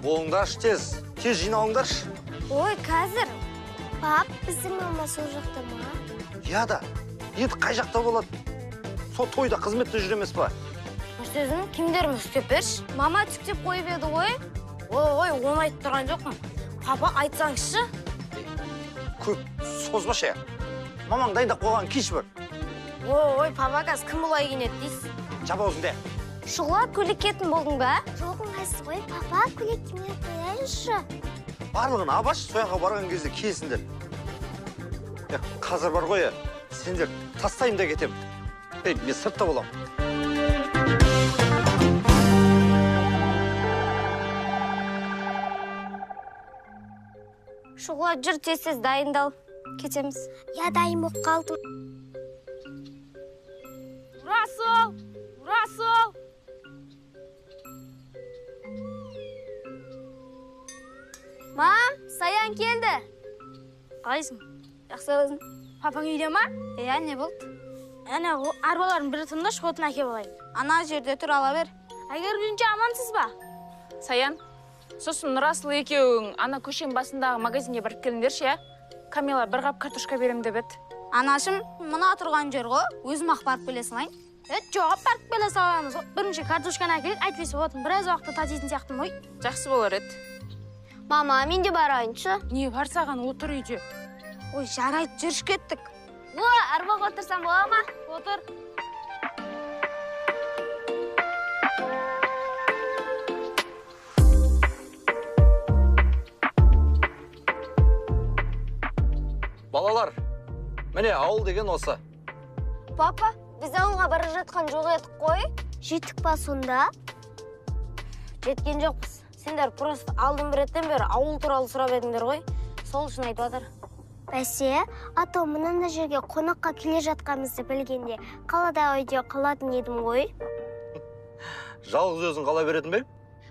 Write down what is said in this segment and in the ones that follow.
Болыңдаршы тез жиналыңдаршы. Ой, қазір. Пап, біздің мама сол жақта ма? Яда, енді қай жақта болады? Сол тойда қызметте жүр емес па? Сөзін кімдеріміз көпеш? Мама түктеп қойып еді ғой. Ой, оны айтып тұрған жоқпын. Папа, айтсаңызшы. Көп созбашы. Мамаң дайындап қойған киіш бар. Ой, папа, қазір кім олай киінеді дейсіз? Жаба өзіңде. Шұғыла көйлек киетін болдың ба? Жоғын қайсыз ғой, папа, көйлек киіне қояйыншы. Барлығын абаш, сояққа барған кезде киесіңдер. Қазір бар ғой, сендер тастайым да кетем. Мен сыртта болам. Шұғыла жүр тез дайындал. Кетеміз. Я дайын болып қалдым. Расыл! Мам, Саян келді. Қалайсың? Жақсы өзің. Папаң үйде ма? Не болды? Әне, арбалардың бірі тымда шотын әкеп алайын. Ана жерде тұр ала бер. Әгер күнше амансыз ба? Саян, сосын Расыл екеуің ана көшен басындағы магазинге барып келіңдерші, я? Камила бір қап картошка берем деп еді. Анашым, мына тұрған жер ғой, өзім-ақ барып келе салайын. Жоғап барып келе саламыз. Бірінші картошканы әкеліп, әйтпесе отын біраз уақытта татитын сияқтым ғой. Жақсы болар еді. Мама, мен де барайыншы. Не бар саған, отыр үйде. Ой, жарайды, жүріш кеттік. Арбаға отырсам бола ма? Отыр. Балалар, міне ауыл деген осы. Папа, біз ауылға бара жатқан жоқ едік қой. Жеттік па сонда? Жеткен жоқпыз. Сендер просто алдын бір реттен бері ауыл туралы сұрап едіңдер ғой. Сол үшін айтып отыр. Бәсе, ато мынандай жерге қонаққа келе жатқанымызды білгенде, қалада үйде қалатын едім ғой. Жалғыз өзің қала беретін бе?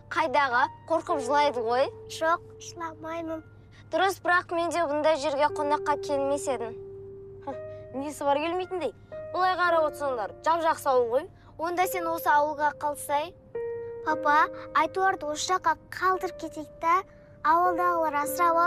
Қайдағы? Қорқып жылайды ғой. Жоқ, жыламаймын. Дұрыс, бірақ мен де бұндай жерге қонаққа келмес едім. Несі бар келмейтіндей? Олай қарап отырсаңдар, жап-жақсы ауыл ғой. Онда сен осы ауылға қалсай. Папа, айтуарды осы жаққа қалдырып кетейік та, ауылдағылар асырап